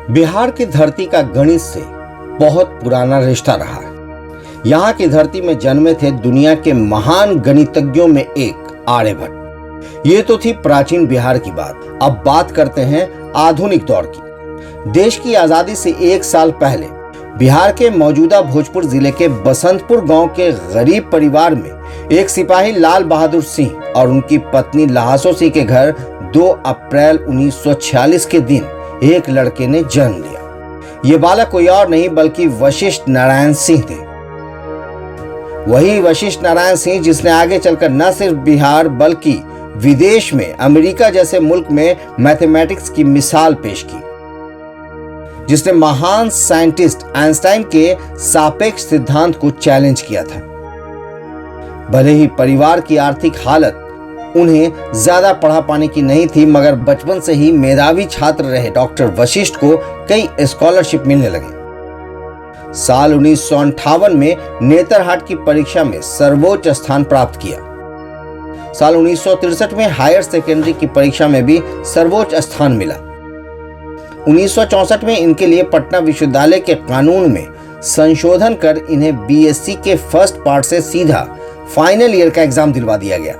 बिहार की धरती का गणित से बहुत पुराना रिश्ता रहा है। यहाँ की धरती में जन्मे थे दुनिया के महान गणितज्ञों में एक आर्यभट्ट। ये तो थी प्राचीन बिहार की बात। अब बात करते हैं आधुनिक दौर की। देश की आजादी से 1 साल पहले बिहार के मौजूदा भोजपुर जिले के बसंतपुर गांव के गरीब परिवार में एक सिपाही लाल बहादुर सिंह और उनकी पत्नी लहासो सिंह के घर 2 अप्रैल 1946 के दिन एक लड़के ने जन्म लिया। ये बालक कोई और नहीं बल्कि वशिष्ठ नारायण सिंह थे। वही वशिष्ठ नारायण सिंह जिसने आगे चलकर न सिर्फ बिहार बल्कि विदेश में अमेरिका जैसे मुल्क में मैथमेटिक्स की मिसाल पेश की, जिसने महान साइंटिस्ट आइंस्टाइन के सापेक्ष सिद्धांत को चैलेंज किया था। भले ही परिवार की आर्थिक हालत उन्हें ज्यादा पढ़ा पाने की नहीं थी, मगर बचपन से ही मेधावी छात्र रहे डॉक्टर वशिष्ठ को कई स्कॉलरशिप मिलने लगे। साल 1958 में नेतरहाट की परीक्षा में सर्वोच्च स्थान प्राप्त किया। साल 1963 में हायर सेकेंडरी की परीक्षा में भी सर्वोच्च स्थान मिला। 1964 में इनके लिए पटना विश्वविद्यालय के कानून में संशोधन कर इन्हें बीएससी के फर्स्ट पार्ट से सीधा फाइनल ईयर का एग्जाम दिलवा दिया गया।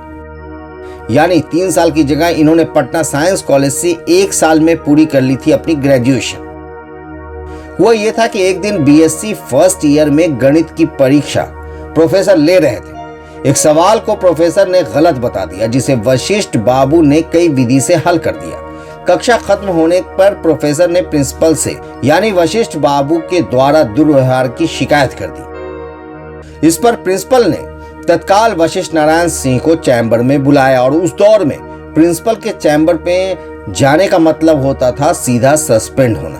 यानी 3 साल की जगह इन्होंने पटना साइंस कॉलेज से 1 साल में पूरी कर ली थी अपनी ग्रेजुएशन। वो ये था कि एक दिन बीएससी फर्स्ट ईयर में गणित की परीक्षा प्रोफेसर ले रहे थे। एक सवाल को प्रोफेसर ने गलत बता दिया, जिसे वशिष्ठ बाबू ने कई विधि से हल कर दिया। कक्षा खत्म होने पर प्रोफेसर ने प्रिंसिपल से यानी वशिष्ठ बाबू के द्वारा दुर्व्यवहार की शिकायत कर दी। इस पर प्रिंसिपल ने तत्काल वशिष्ठ नारायण सिंह को चैम्बर में बुलाया और उस दौर में प्रिंसिपल के चैम्बर पे जाने का मतलब होता था सीधा सस्पेंड होना।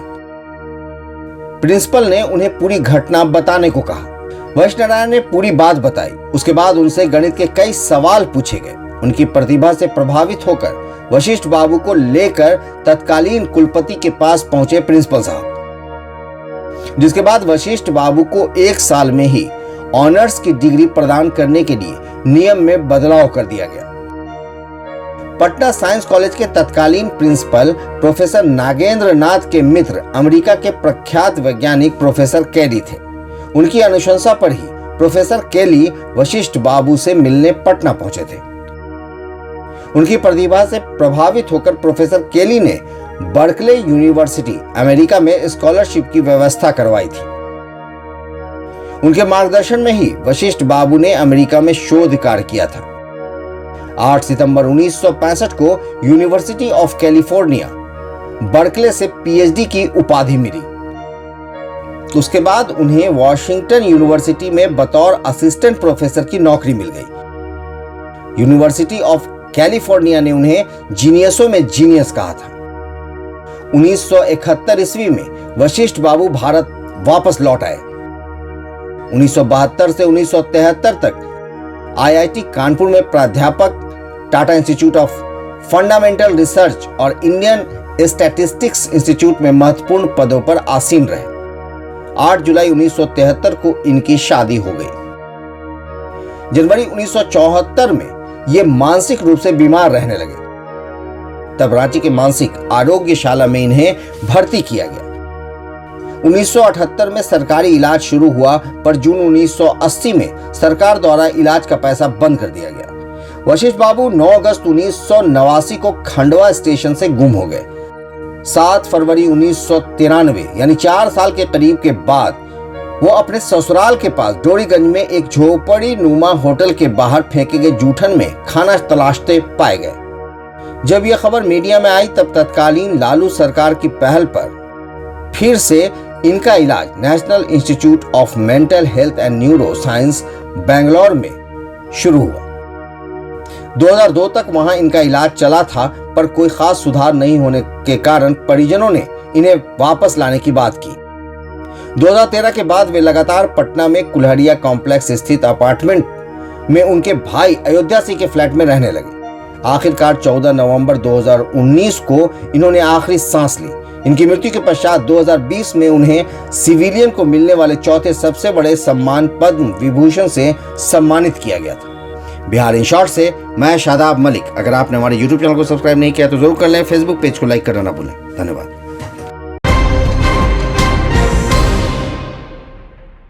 प्रिंसिपल ने उन्हें पूरी घटना बताने को कहा। वशिष्ठ नारायण ने पूरी बात बताई। उसके बाद उनसे गणित के कई सवाल पूछे गए। उनकी प्रतिभा से प्रभावित होकर वशिष्ठ बाबू को लेकर तत्कालीन कुलपति के पास पहुंचे प्रिंसिपल साहब, जिसके बाद वशिष्ठ बाबू को 1 साल में ही ऑनर्स की डिग्री प्रदान करने के लिए नियम में बदलाव कर दिया गया। पटना साइंस कॉलेज के तत्कालीन प्रिंसिपल प्रोफेसर नागेंद्र नाथ के मित्र अमेरिका के प्रख्यात वैज्ञानिक प्रोफेसर केली थे। उनकी अनुशंसा पर ही प्रोफेसर केली वशिष्ठ बाबू से मिलने पटना पहुंचे थे। उनकी प्रतिभा से प्रभावित होकर प्रोफेसर केली ने बर्कले यूनिवर्सिटी अमेरिका में स्कॉलरशिप की व्यवस्था करवाई थी। उनके मार्गदर्शन में ही वशिष्ठ बाबू ने अमेरिका में शोध कार्य किया था। 8 सितंबर 1965 को यूनिवर्सिटी ऑफ कैलिफोर्निया बर्कले से पीएचडी की उपाधि मिली। उसके बाद उन्हें वॉशिंगटन यूनिवर्सिटी में बतौर असिस्टेंट प्रोफेसर की नौकरी मिल गई। यूनिवर्सिटी ऑफ कैलिफोर्निया ने उन्हें जीनियसों में जीनियस कहा था। 1971 ईस्वी में वशिष्ठ बाबू भारत वापस लौट आए। 1972 से 1973 तक आईआईटी कानपुर में प्राध्यापक, Tata institute of fundamental research और इंडियन स्टैटिस्टिक्स इंस्टीट्यूट में महत्वपूर्ण पदों पर आसीन रहे। 8 जुलाई 1973 को इनकी शादी हो गई। जनवरी 1974 में ये मानसिक रूप से बीमार रहने लगे। तब रांची के मानसिक आरोग्यशाला में इन्हें भर्ती किया गया। 1978 में सरकारी इलाज शुरू हुआ, पर जून 1980 में सरकार द्वारा इलाज का पैसा बंद कर दिया गया। वशिष्ठ बाबू 9 अगस्त 1989 को खंडवा स्टेशन से गुम हो गए। 7 फरवरी 1993 यानी 4 साल के करीब के बाद वो अपने ससुराल के पास डोरीगंज में एक झोपड़ी नुमा होटल के बाहर फेंके गए जूठन में खाना तलाशते पाए गए। जब यह खबर मीडिया में आई तब तत्कालीन लालू सरकार की पहल पर फिर से इनका इलाज national institute of mental health and neuro science Bangalore में शुरू हुआ। 2002 तक वहां इनका इलाज चला था, पर कोई खास सुधार नहीं होने के कारण परिजनों ने इन्हें वापस लाने की बात की। 2013 के बाद वे लगातार पटना में कुल्हड़िया कॉम्प्लेक्स स्थित अपार्टमेंट में उनके भाई अयोध्या सिंह के फ्लैट में रहने लगे। आखिरकार 14 नवंबर 2019 को इन्होंने आखिरी सांस ली। इनकी मृत्यु के पश्चात 2020 में उन्हें सिविलियन को मिलने वाले चौथे सबसे बड़े सम्मान पद्म विभूषण से सम्मानित किया गया था। बिहार इन शॉर्ट से मैं शादाब मलिक। अगर आपने हमारे YouTube चैनल को सब्सक्राइब नहीं किया तो जरूर कर लें। फेसबुक पेज को लाइक करना ना भूलें। धन्यवाद।